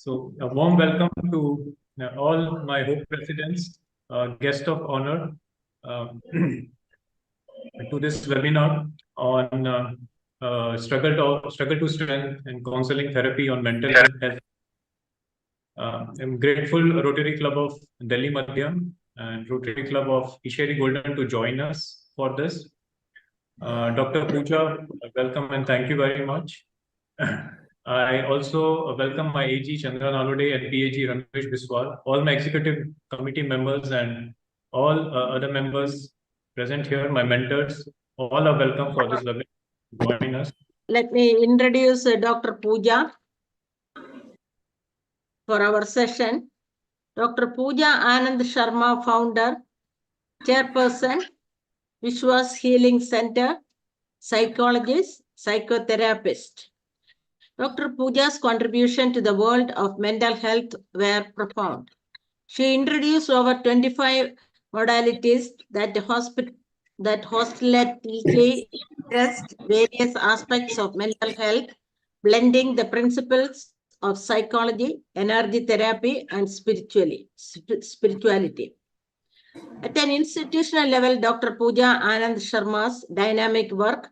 So a warm welcome to all my Hope residents, guest of honor, to this webinar on struggle to strength and counseling therapy on mental health. I'm grateful Rotary Club of Delhi Madhyam and Rotary Club of Isheri Golden to join us for this. Dr. Pooja, welcome and thank you very much. I also welcome my AG Chandra Nalode and PAG Ramesh Biswal, all my executive committee members and all other members present here, my mentors, all are welcome for this webinar. Join us. Let me introduce Dr. Pooja for our session. Dr. Pooja Anand Sharma, founder, Chairperson, Vishwas Healing Center, Psychologist, Psychotherapist. Dr. Pooja's contribution to the world of mental health were profound. She introduced over 25 modalities that holistically addressed various aspects of mental health, blending the principles of psychology, energy therapy, and spirituality. At an institutional level, Dr. Pooja Anand Sharma's dynamic work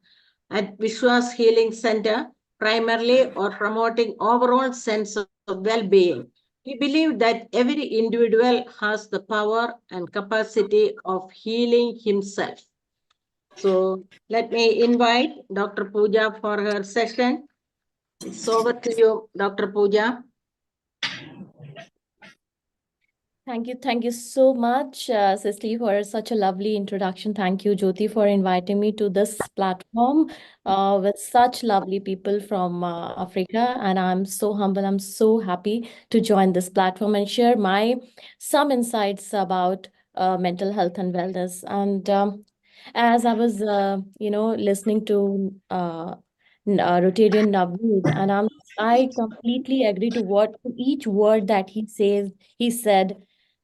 at Vishwas Healing Center primarily are promoting overall sense of well-being. We believe that every individual has the power and capacity of healing himself. So let me invite Dr. Pooja for her session. It's over to you, Dr. Pooja. Thank you so much, Cicely, for such a lovely introduction. Thank you, Jyoti, for inviting me to this platform with such lovely people from Africa. And I'm so humble. I'm so happy to join this platform and share some insights about mental health and wellness. And as I was, listening to Rotarian Navneeth, and I completely agree to each word that he said.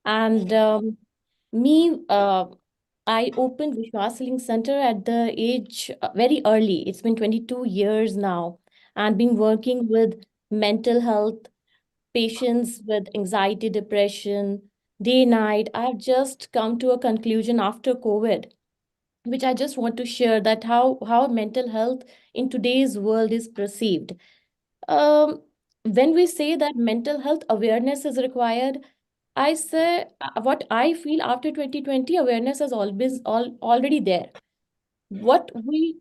And I opened Vishwas Healing Center at the age very early. It's been 22 years now, and been working with mental health patients with anxiety, depression, day, night. I've just come to a conclusion after COVID, which I just want to share, that how mental health in today's world is perceived. When we say that mental health awareness is required, I say what I feel after 2020, awareness is already there. But we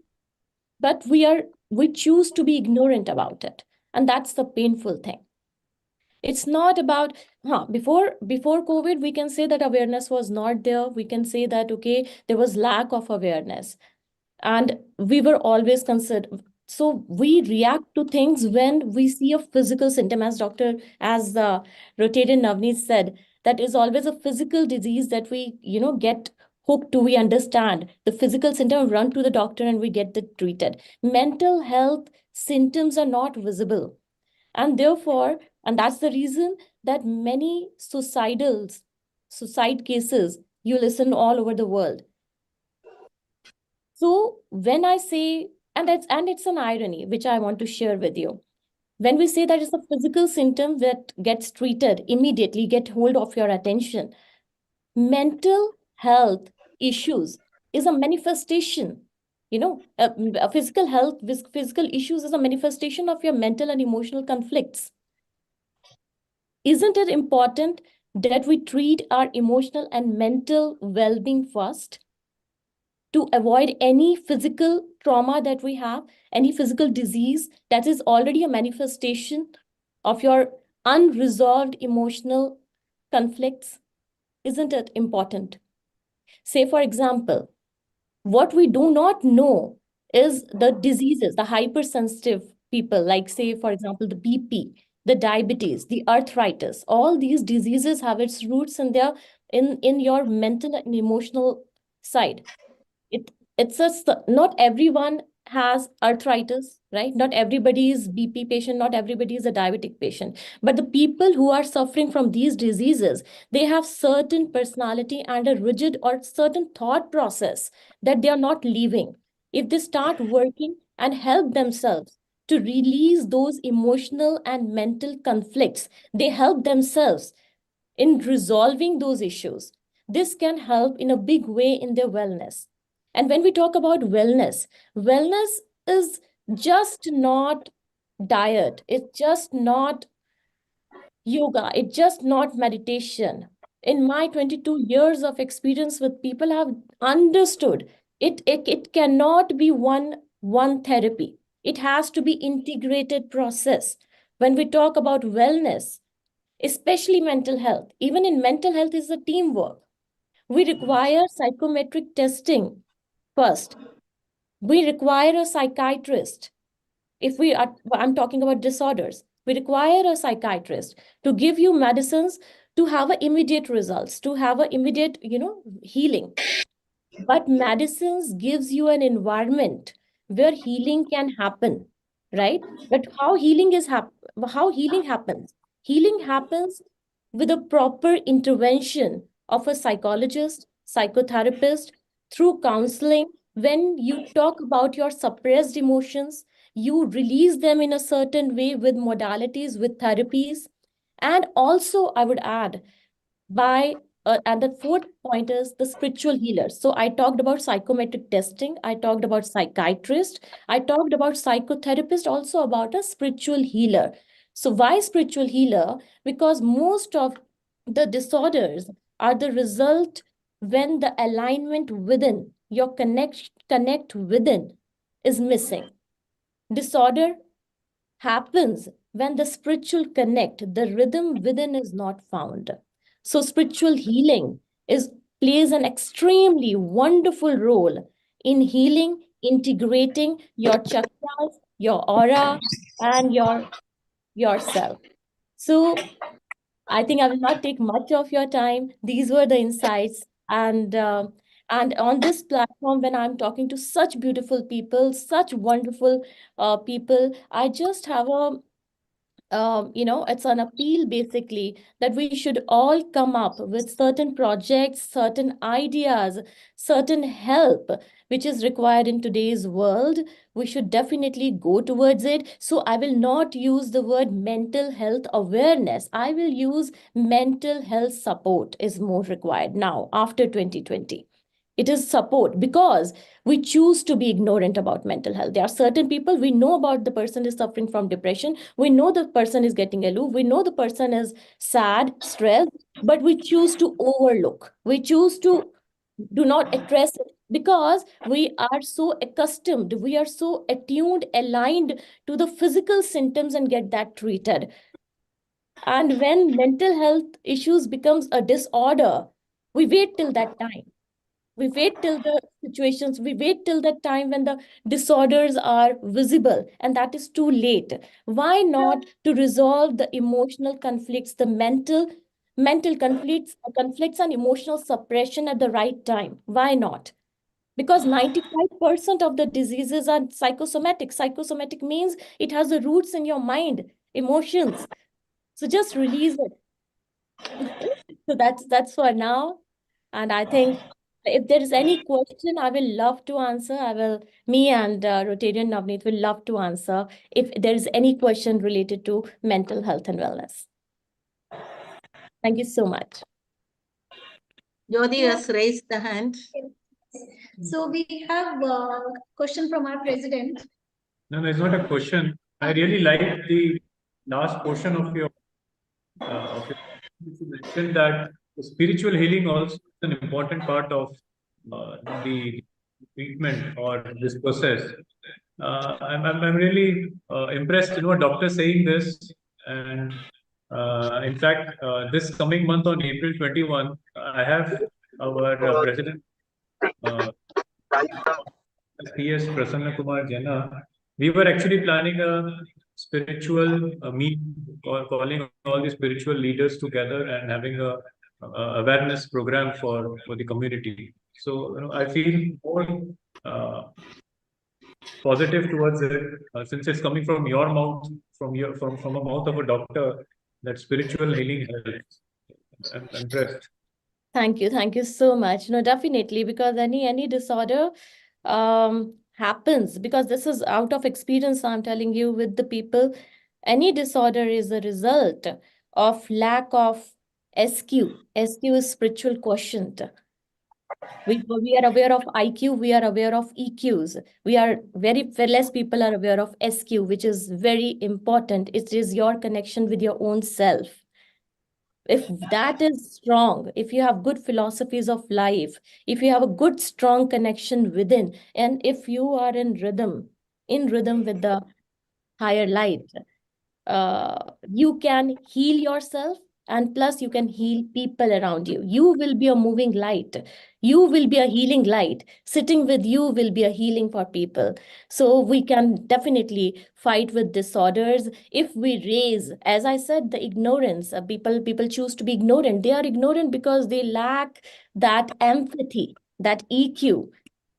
choose to be ignorant about it, and that's the painful thing. It's not about before COVID, we can say that awareness was not there. We can say that okay, there was lack of awareness, and we were always considered. So we react to things when we see a physical symptom, as the Rotarian Navneeth said, that is always a physical disease that we get hooked to. We understand the physical symptom, run to the doctor, and we get it treated. Mental health symptoms are not visible, and therefore, and that's the reason that many suicide cases you listen all over the world. So when I say, and it's an irony which I want to share with you, when we say that it's a physical symptom that gets treated immediately, get hold of your attention, mental health issues is a manifestation. A physical health with physical issues is a manifestation of your mental and emotional conflicts. Isn't it important that we treat our emotional and mental well-being first, to avoid any physical trauma that we have, any physical disease that is already a manifestation of your unresolved emotional conflicts? Isn't it important? Say, for example, what we do not know is the diseases, the hypersensitive people, like say, for example, the BP, the diabetes, the arthritis. All these diseases have its roots in your mental and emotional side. It's just not everyone has arthritis, right? Not everybody is BP patient, not everybody is a diabetic patient. But the people who are suffering from these diseases, they have certain personality and a rigid or certain thought process that they are not leaving. If they start working and help themselves to release those emotional and mental conflicts. They help themselves in resolving those issues. This can help in a big way in their wellness. And when we talk about wellness, wellness is just not diet, it's just not yoga, it's just not meditation. In my 22 years of experience with people, I've understood it cannot be one therapy. It has to be integrated process. When we talk about wellness, especially mental health, even in mental health is a teamwork. We require psychometric testing first. We require a psychiatrist. If we are, I'm talking about disorders, we require a psychiatrist to give you medicines to have a immediate results, to have a immediate, healing. But medicines gives you an environment where healing can happen, right? But how healing happens? Healing happens with a proper intervention of a psychologist, psychotherapist, through counseling. When you talk about your suppressed emotions, you release them in a certain way with modalities, with therapies. And also, I would add, and the fourth point is the spiritual healers. So I talked about psychometric testing, I talked about psychiatrist, I talked about psychotherapist, also about a spiritual healer. So why spiritual healer? Because most of the disorders are the result when the alignment within, your connect within is missing. Disorder happens when the spiritual connect, the rhythm within is not found. So spiritual healing plays an extremely wonderful role in healing, integrating your chakras, your aura, and yourself. So I think I will not take much of your time. These were the insights. And on this platform, when I'm talking to such beautiful people, such wonderful people, I just have it's an appeal basically that we should all come up with certain projects, certain ideas, certain help which is required in today's world. We should definitely go towards it. So I will not use the word mental health awareness. I will use mental health support is more required now after 2020. It is support because we choose to be ignorant about mental health. There are certain people we know about the person is suffering from depression. We know the person is getting aloof. We know the person is sad, stressed, but we choose to overlook. We choose to do not address it because we are so accustomed, we are so attuned, aligned to the physical symptoms and get that treated. And when mental health issues becomes a disorder, we wait till that time. We wait till the situations, we wait till the time when the disorders are visible, and that is too late. Why not to resolve the emotional conflicts, the mental conflicts and emotional suppression at the right time? Why not? Because 95% of the diseases are psychosomatic. Psychosomatic means it has the roots in your mind, emotions. So just release it. So that's for now. And I think if there is any question, I will love to answer. Me and Rotarian Navneeth will love to answer if there is any question related to mental health and wellness. Thank you so much. Jyoti has raised the hand. So we have a question from our president. No, it's not a question. I really like the last portion of your you mentioned that spiritual healing also is an important part of the treatment or this process. I'm really impressed, doctor saying this. And in fact, this coming month on April 21, I have our president, PS Prasanna Kumar Jena. We were actually planning a spiritual meet, or calling all the spiritual leaders together and having a awareness program for the community. So I feel more positive towards it since it's coming from your mouth, from a mouth of a doctor, that spiritual healing helps. I'm impressed. Thank you so much. No, definitely, because any disorder, happens, because this is out of experience, I'm telling you, with the people, any disorder is a result of lack of SQ. SQ is spiritual quotient. We are aware of IQ, we are aware of EQs. We are very less people are aware of SQ, which is very important. It is your connection with your own self. If that is strong, if you have good philosophies of life, if you have a good, strong connection within, and if you are in rhythm with the higher light, you can heal yourself, and plus you can heal people around you. You will be a moving light. You will be a healing light. Sitting with you will be a healing for people. So we can definitely fight with disorders if we raise, as I said, the ignorance. People choose to be ignorant. They are ignorant because they lack that empathy, that EQ.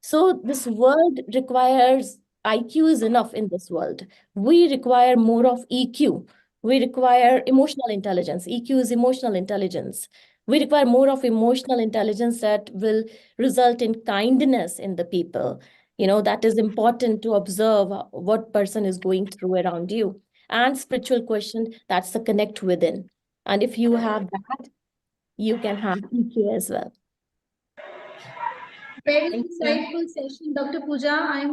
So this world requires IQ is enough in this world. We require more of EQ. We require emotional intelligence. EQ is emotional intelligence. We require more of emotional intelligence that will result in kindness in the people. That is important to observe what person is going through around you. And spiritual question, that's the connect within. And if you have that, you can have EQ as well. Very Thank you. insightful session, Dr. Pooja. I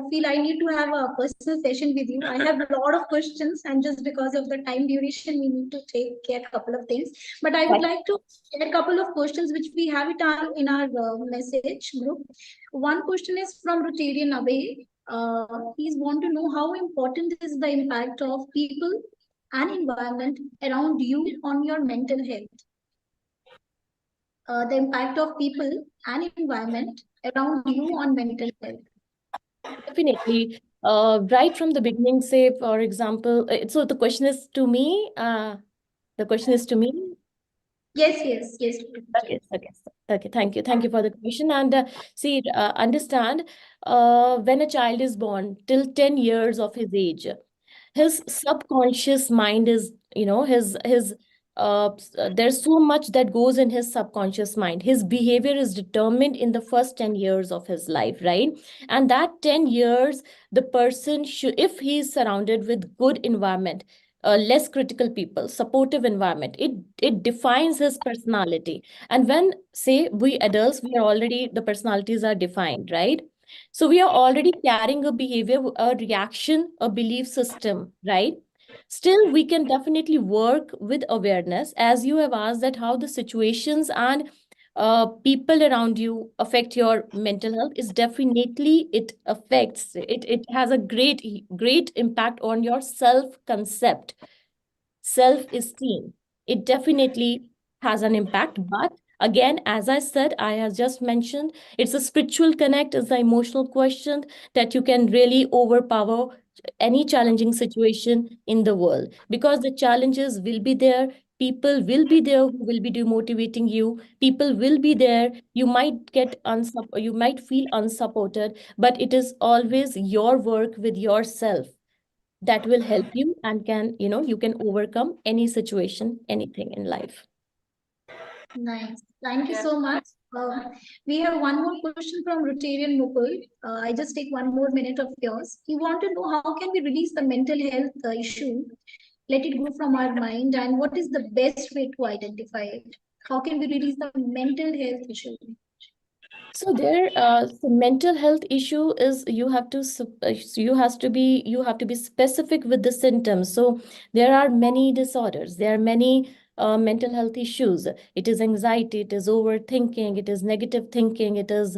feel I need to have a personal session with you. I have a lot of questions, and just because of the time duration, we need to take care a couple of things. But I would like to share a couple of questions which we have it in our message group. One question is from Rotarian Abe. He's want to know how important is the impact of people and environment around you on your mental health. The impact of people and environment around you on mental health. Definitely. Right from the beginning, say, for example, so the question is to me. The question is to me. Yes. Okay. Thank you for the question. And see, understand, when a child is born till 10 years of his age, his subconscious mind is, there's so much that goes in his subconscious mind. His behavior is determined in the first 10 years of his life, right? And that 10 years, the person should, if he is surrounded with good environment, less critical people, supportive environment, it defines his personality. And when, say, we adults, we are already, the personalities are defined, right? So we are already carrying a behavior, a reaction, a belief system, right? Still, we can definitely work with awareness, as you have asked, that how the situations and people around you affect your mental health. Is definitely, it affects it. It has a great impact on your self-concept, self-esteem. It definitely has an impact. But again, as I said, I have just mentioned, it's a spiritual connect, it's the emotional question that you can really overpower any challenging situation in the world, because the challenges will be there. People will be there who will be demotivating you. People will be there. You might you might feel unsupported, but it is always your work with yourself that will help you, and you can overcome any situation, anything in life. Nice. Thank you so much. We have one more question from Rotarian Mukul. I just take one more minute of yours. He want to know how can we release the mental health issue, let it go from our mind, and what is the best way to identify it? How can we release the mental health issue? So so mental health issue is, you have to be specific with the symptoms. So there are many disorders. There are many mental health issues. It is anxiety, it is overthinking, it is negative thinking, it is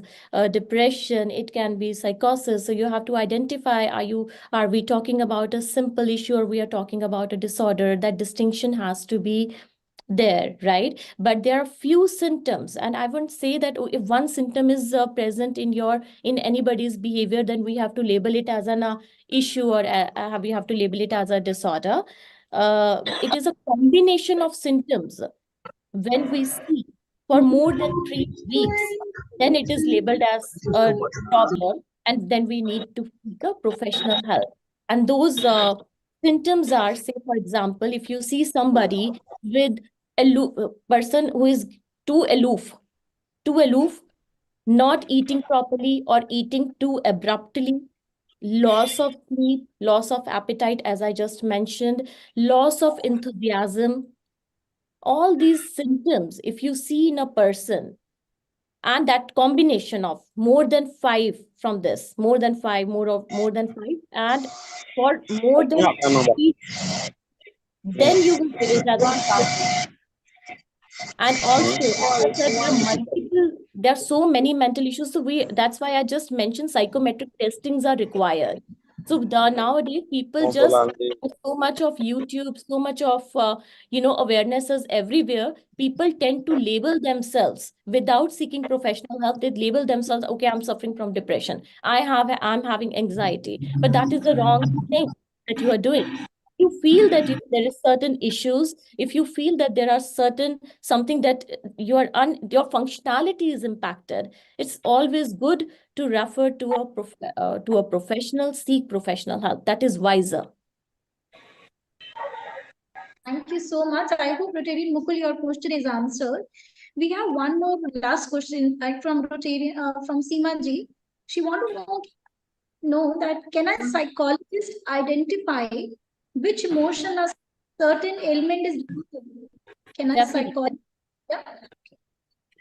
depression, it can be psychosis. So you have to identify, are we talking about a simple issue, or we are talking about a disorder? That distinction has to be there, right? But there are few symptoms, and I wouldn't say that if one symptom is present in anybody's behavior, then we have to label it as an issue, or we have to label it as a disorder. It is a combination of symptoms. When we see for more than 3 weeks, then it is labeled as a problem, and then we need to seek a professional help. And those symptoms are, say, for example, if you see somebody with a person who is too aloof, not eating properly or eating too abruptly, loss of sleep, loss of appetite, as I just mentioned, loss of enthusiasm, all these symptoms, if you see in a person, and that combination of more than five from this, more than five, more than five, and for more than three, then you will say it as a psychosis. And also, as I said, there are so many mental issues. So that's why I just mentioned psychometric testings are required. So nowadays people just so much of YouTube, so much of awareness is everywhere. People tend to label themselves without seeking professional help. They label themselves, okay, I'm suffering from depression. I'm having anxiety. But that is the wrong thing that you are doing. You feel that there is certain issues, if you feel that there are certain something that your functionality is impacted, it's always good to refer to a professional, seek professional help. That is wiser. Thank you so much. I hope Rotarian Mukul, your question is answered. We have one more last question from Rotarian, from Seema ji. She want to know that can a psychologist identify which emotion a certain ailment is due to? Can a Definitely. psychologist? Yeah.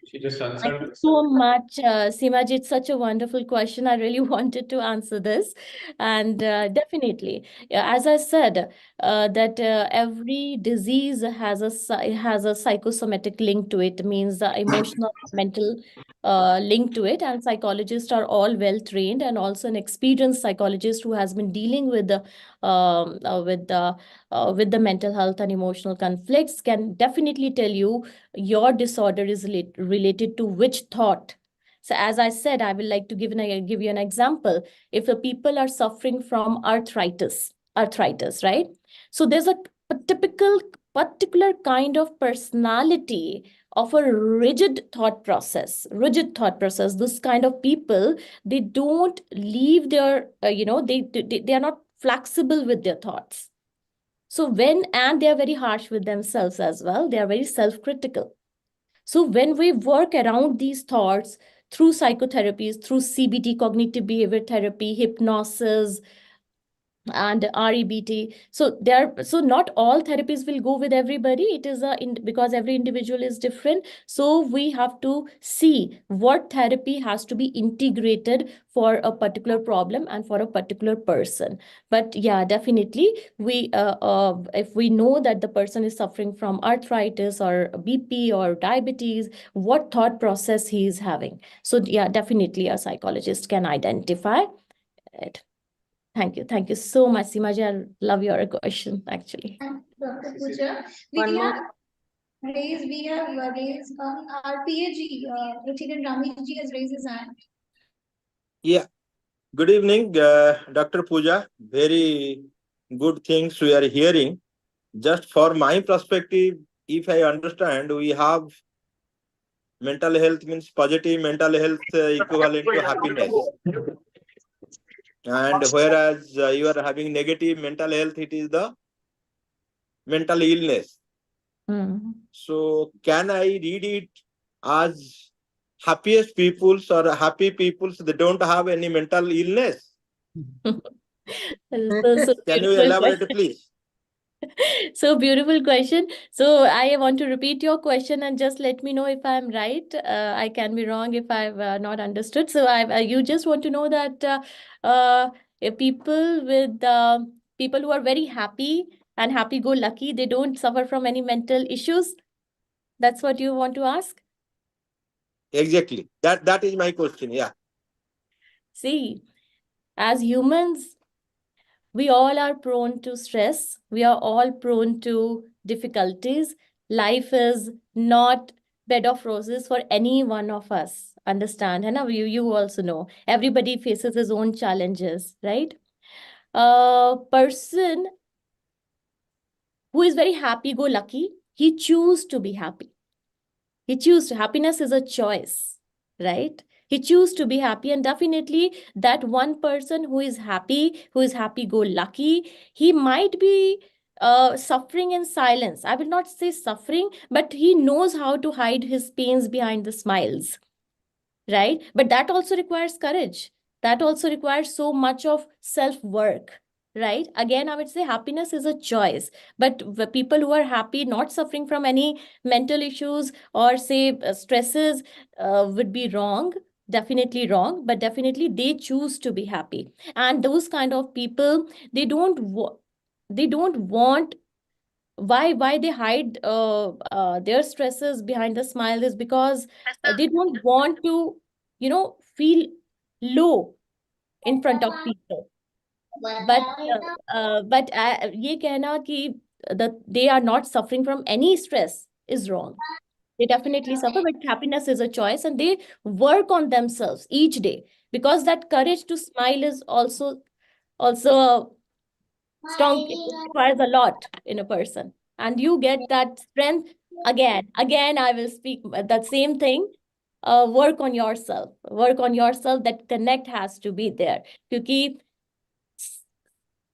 She just Thank answered. you so much, Seemaji. It's such a wonderful question. I really wanted to answer this. And definitely, yeah, as I said, that every disease has a psychosomatic link to it, means the emotional, mental link to it. And psychologists are all well trained, and also an experienced psychologist who has been dealing with the with the mental health and emotional conflicts can definitely tell you your disorder is related to which thought. So as I said, I would like to give you an example. If the people are suffering from arthritis, right? So there's a particular kind of personality of a rigid thought process. This kind of people, they don't leave their, they are not flexible with their thoughts. So and they are very harsh with themselves as well. They are very self-critical. So when we work around these thoughts through psychotherapies, through CBT, cognitive behavior therapy, hypnosis, and REBT. So not all therapies will go with everybody. It is because every individual is different. So we have to see what therapy has to be integrated for a particular problem and for a particular person. But yeah, definitely if we know that the person is suffering from arthritis or BP or diabetes, what thought process he is having. So yeah, definitely a psychologist can identify it. Thank you. Thank you so much, Seemaji. I love your question, actually. Dr. Pooja, One more. we have raised our PAG, Rotarian Ramesh ji has raised his hand. Yeah. Good evening, Dr. Pooja. Very good things we are hearing. Just for my perspective, if I understand, we have mental health means positive mental health equivalent to happiness. And whereas you are having negative mental health, it is the mental illness. So can I read it as happiest peoples or happy peoples, they don't have any mental illness? So Can you beautiful elaborate, question. please? So beautiful question. So I want to repeat your question and just let me know if I'm right. I can be wrong if I've not understood. So you just want to know that if people who are very happy and happy-go-lucky, they don't suffer from any mental issues. That's what you want to ask? Exactly. That is my question. Yeah. See, as humans, we all are prone to stress. We are all prone to difficulties. Life is not bed of roses for any one of us. Understand? And you also know. Everybody faces his own challenges, right? A person who is very happy-go-lucky, he chooses to be happy. Happiness is a choice, right? He chooses to be happy, and definitely that one person who is happy-go-lucky, he might be suffering in silence. I will not say suffering, but he knows how to hide his pains behind the smiles. right? But that also requires courage. That also requires so much of self-work, right? Again, I would say happiness is a choice. But the people who are happy, not suffering from any mental issues or say stresses would be wrong, definitely wrong, but definitely they choose to be happy. And those kind of people, they don't want, why they hide their stresses behind the smile is because they don't want to, feel low in front of people. But ये कहना कि that they are not suffering from any stress is wrong. They definitely suffer, but happiness is a choice, and they work on themselves each day, because that courage to smile is also strong. It requires a lot in a person, and you get that strength again. I will speak that same thing. Work on yourself. Work on yourself. That connect has to be there. Because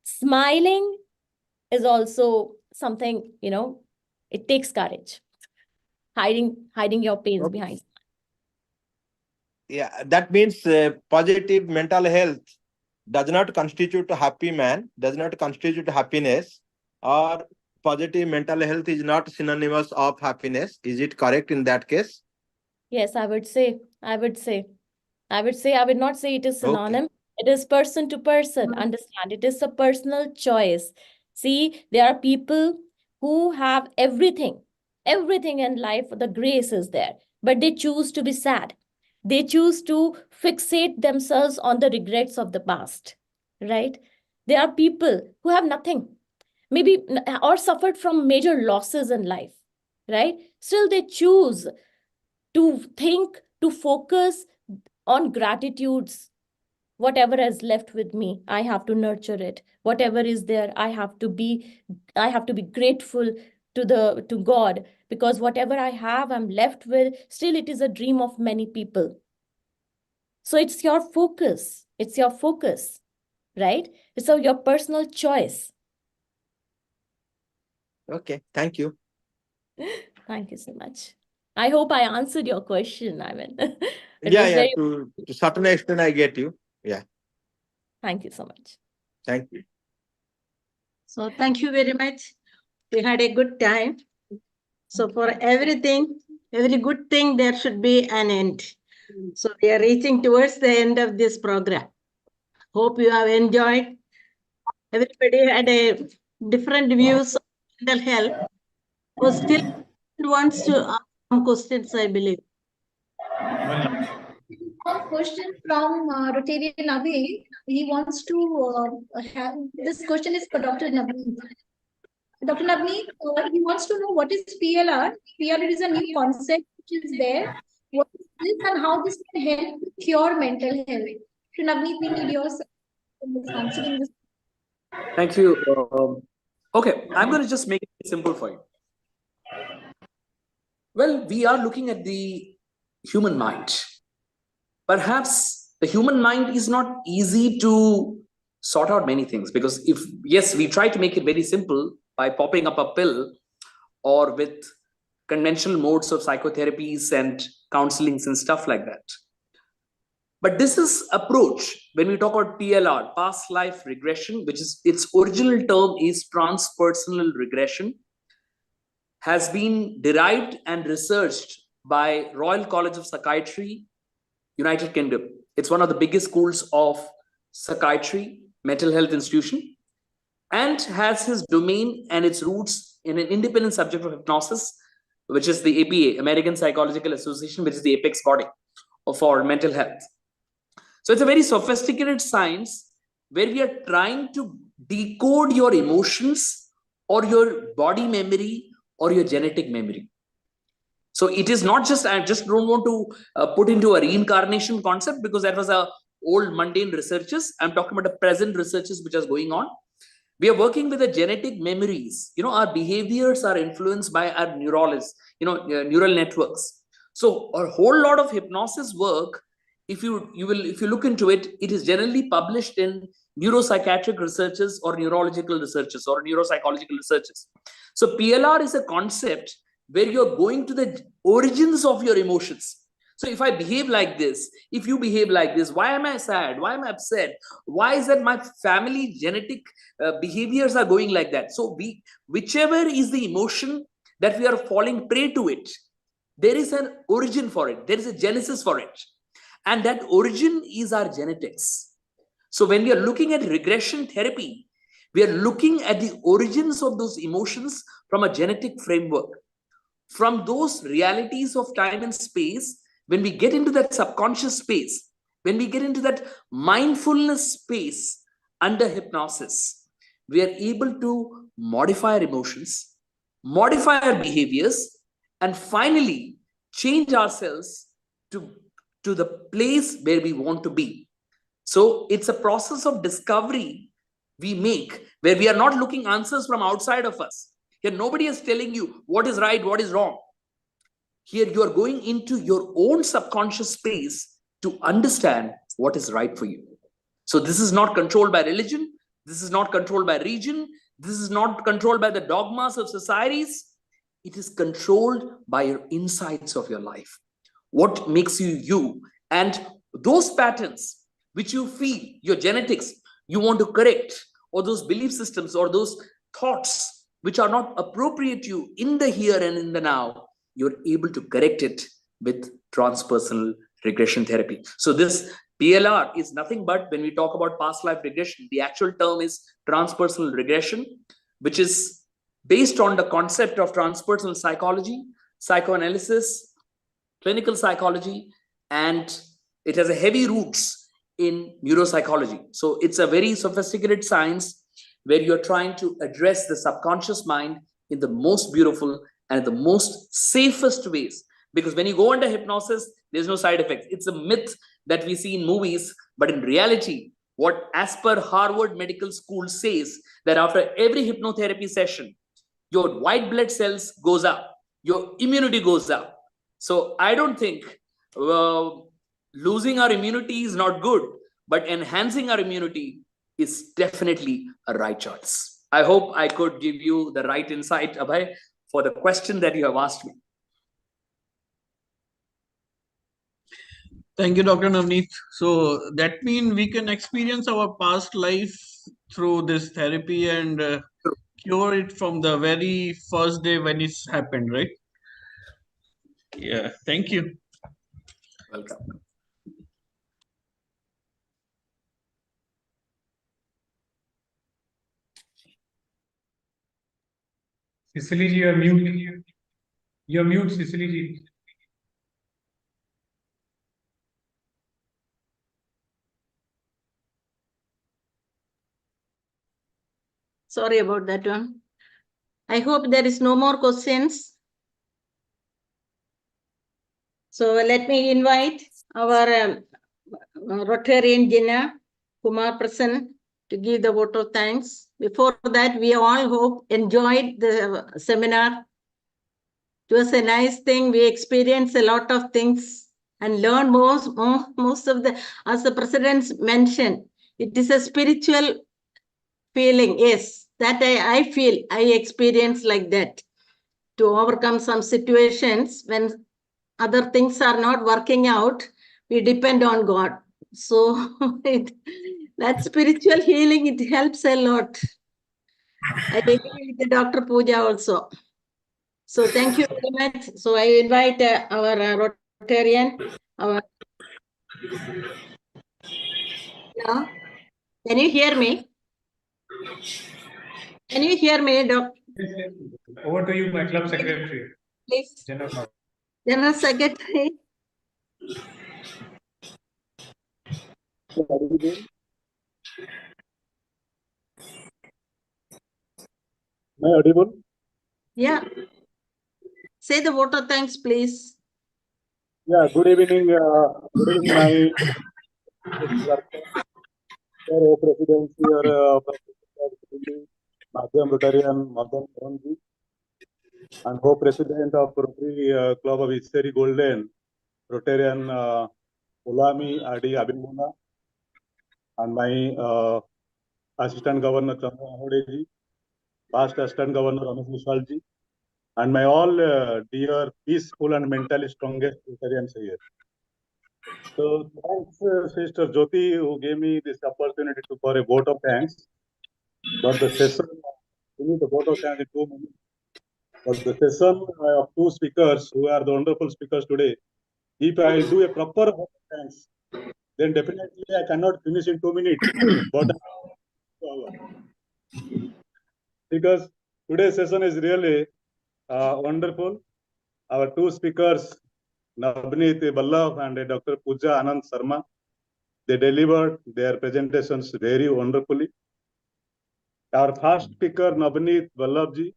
smiling is also something, it takes courage. Hiding your pains Okay. behind. Yeah, that means positive mental health does not constitute a happy man, does not constitute happiness, or positive mental health is not synonymous of happiness. Is it correct in that case? Yes, I would say. I would not say it is Okay. synonym. It is person to person. Understand? It is a personal choice. See, there are people who have everything in life. The grace is there, but they choose to be sad. They choose to fixate themselves on the regrets of the past, right? There are people who have nothing, maybe, or suffered from major losses in life, right? Still, they choose to think, to focus on gratitudes. Whatever is left with me, I have to nurture it. Whatever is there, I have to be grateful to God, because whatever I have, I'm left with. Still, it is a dream of many people. So it's your focus. Right? It's your personal choice. Okay, thank you. Thank you so much. I hope I answered your question, Ivan. It Yeah, was yeah, very. to certain extent I get you. Yeah, Thank you so much. thank you. So thank you very much. We had a good time. So for everything, every good thing, there should be an end. So we are reaching towards the end of this program. Hope you have enjoyed. Everybody had a different views on mental health. So still wants to ask some questions, I believe. One question from Rotary Navi. He wants to have this question is for Dr. Navneeth. Dr. Navneeth, he wants to know what is PLR. PLR is a new concept which is there. What is this and how this can help to cure mental health? Dr. Navneeth, we need your answering this. Thank you. Okay, I'm going to just make it simple for you. Well, we are looking at the human mind. Perhaps the human mind is not easy to sort out many things, because yes, we try to make it very simple by popping up a pill or with conventional modes of psychotherapies and counselings and stuff like that. But this is approach, when we talk about PLR, past life regression, which is its original term is transpersonal regression, has been derived and researched by Royal College of Psychiatry, United Kingdom. It's one of the biggest schools of psychiatry, mental health institution, and has his domain and its roots in an independent subject of hypnosis, which is the APA, American Psychological Association, which is the apex body for mental health. So it's a very sophisticated science where we are trying to decode your emotions or your body memory or your genetic memory. So it is not just, I just don't want to put into a reincarnation concept, because that was a old mundane researches. I'm talking about the present researches which is going on. We are working with the genetic memories. Our behaviors are influenced by our neurons, neural networks. So a whole lot of hypnosis work, if you look into it, it is generally published in neuropsychiatric researches or neurological researches or neuropsychological researches. So PLR is a concept where you're going to the origins of your emotions. So if I behave like this, if you behave like this, why am I sad? Why am I upset? Why is that my family genetic behaviors are going like that? So whichever is the emotion that we are falling prey to it, there is an origin for it. There is a genesis for it. And that origin is our genetics. So when we are looking at regression therapy, we are looking at the origins of those emotions from a genetic framework. From those realities of time and space, when we get into that subconscious space, when we get into that mindfulness space under hypnosis, we are able to modify our emotions, modify our behaviors, and finally change ourselves to the place where we want to be. So it's a process of discovery we make where we are not looking answers from outside of us. Here, nobody is telling you what is right, what is wrong. Here, you are going into your own subconscious space to understand what is right for you. So this is not controlled by religion. This is not controlled by region. This is not controlled by the dogmas of societies. It is controlled by your insights of your life. What makes you you? And those patterns which you feel, your genetics, you want to correct, or those belief systems or those thoughts which are not appropriate to you in the here and in the now, you're able to correct it with transpersonal regression therapy. So this PLR is nothing but, when we talk about past life regression, the actual term is transpersonal regression, which is based on the concept of transpersonal psychology, psychoanalysis, clinical psychology, and it has a heavy roots in neuropsychology. So it's a very sophisticated science where you're trying to address the subconscious mind in the most beautiful and the most safest ways. Because when you go under hypnosis, there's no side effects. It's a myth that we see in movies, but in reality, what as per Harvard Medical School says, that after every hypnotherapy session, your white blood cells goes up, your immunity goes up. So I don't think losing our immunity is not good, but enhancing our immunity is definitely a right choice. I hope I could give you the right insight, Abhay, for the question that you have asked me. Thank you, Dr. Navneeth. So that means we can experience our past life through this therapy and cure it from the very first day when it's happened, right? Yeah, thank you. Welcome. Cecily ji, you're mute. You're mute, Cecily ji. Sorry about that one. I hope there is no more questions. So let me invite our Rotarian Jina Kumar Prasan to give the vote of thanks. Before that, we all hope enjoyed the seminar. It was a nice thing. We experienced a lot of things and learned most of the, as the president mentioned, it is a spiritual feeling. Yes, that I feel, I experience like that, to overcome some situations when other things are not working out, we depend on God. So that spiritual healing, it helps a lot. I agree with Dr. Pooja also. So thank you very much. So I invite our Rotarian. Yeah. Can you hear me? Can you hear me, Doctor? Over to you, my club secretary. Please. General. General Secretary. Am I audible? Yeah. Say the vote of thanks, please. Yeah, good evening, my presidency or Madhyam Rotarian Madhyam Sharma, and co-president of Rotary Club of Isheri Golden, Rotarian Ulami Adi Abimuna, and my Assistant Governor Chandra Ahodeji, past Assistant Governor Ramesh Mishalji, and my all dear, peaceful and mentally strongest Rotarians here. So thanks, Sister Jyoti, who gave me this opportunity for a vote of thanks. But the session, we need the vote of thanks in 2 minutes. But the session of two speakers who are the wonderful speakers today, if I do a proper vote of thanks, then definitely I cannot finish in 2 minutes. But because today's session is really wonderful. Our two speakers, Navneeth Vallabh and Dr. Pooja Anand Sharma, they delivered their presentations very wonderfully. Our first speaker, Navneeth Vallabh ji,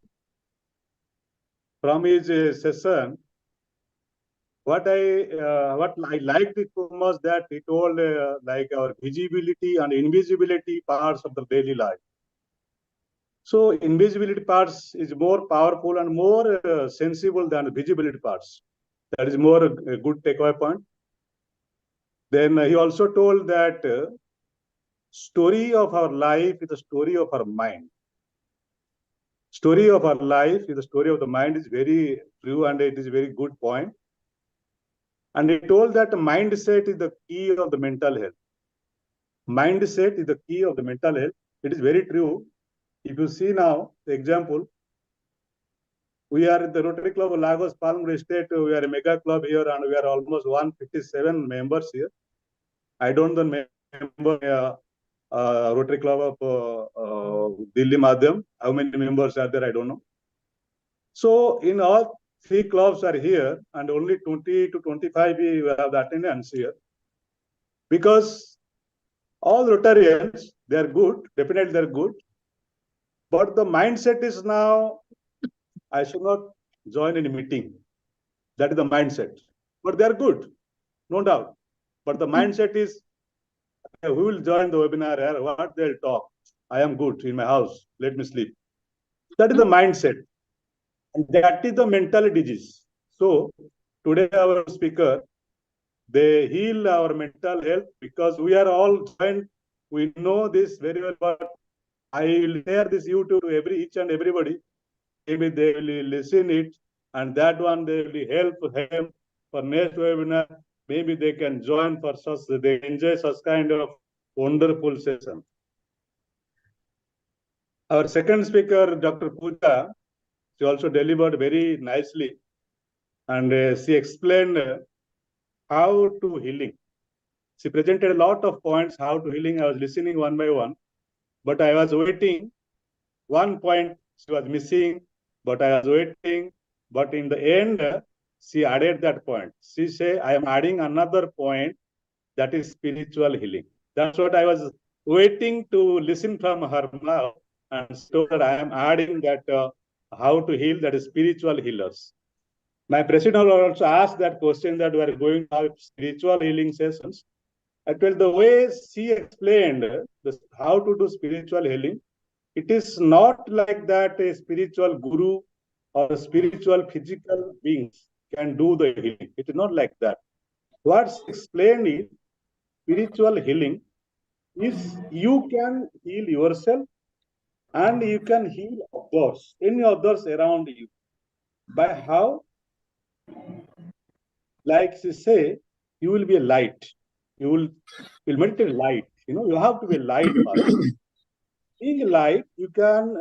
from his session, what I liked it so much that he told like our visibility and invisibility parts of the daily life. So invisibility parts is more powerful and more sensible than visibility parts. That is more a good takeaway point. Then he also told that story of our life is the story of our mind. Story of our life is the story of the mind is very true and it is a very good point. And he told that mindset is the key of the mental health. Mindset is the key of the mental health. It is very true. If you see now, the example, we are at the Rotary Club of Lagos, Palm Estate. We are a mega club here and we are almost 157 members here. I don't know the member Rotary Club of Delhi Madhyam. How many members are there? I don't know. So in all three clubs are here and only 20 to 25 we have the attendance here. Because all Rotarians, they are good, definitely they are good. But the mindset is now, I should not join any meeting. That is the mindset. But they are good, no doubt. But the mindset is, who will join the webinar? What they'll talk? I am good in my house. Let me sleep. That is the mindset. And that is the mental disease. So today our speaker, they heal our mental health because we are all joined. We know this very well, but I will share this YouTube to each and everybody. Maybe they will listen it, and that one they will help them for next webinar. Maybe they can join for such, they enjoy such kind of wonderful session. Our second speaker, Dr. Pooja, she also delivered very nicely, and she explained how to healing. She presented a lot of points how to healing. I was listening one by one, but I was waiting. One point she was missing, but I was waiting. But in the end, she added that point. She said, I am adding another point, that is spiritual healing. That's what I was waiting to listen from her mouth. And so that I am adding that how to heal, that is spiritual healers. My president also asked that question that we are going to have spiritual healing sessions. I told the way she explained how to do spiritual healing, it is not like that a spiritual guru or a spiritual physical beings can do the healing. It is not like that. What's explained is spiritual healing is you can heal yourself and you can heal others, any others around you. By how? Like she say, you will be a light. You will meditate light. You have to be a light first. Being light, you can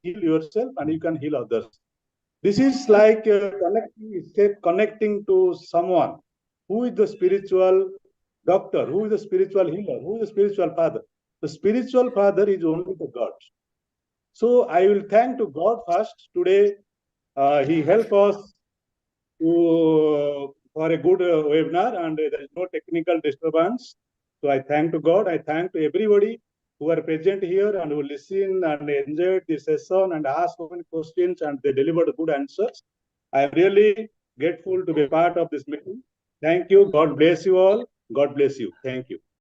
heal yourself and you can heal others. This is like connecting to someone who is the spiritual doctor, who is the spiritual healer, who is the spiritual father. The spiritual father is only the God. So I will thank to God first. Today, he helped us for a good webinar and there is no technical disturbance. So I thank to God. I thank to everybody who are present here and who listen and enjoyed the session and asked so many questions and they delivered good answers. I am really grateful to be part of this meeting. Thank you. God bless you all. God bless you. Thank you.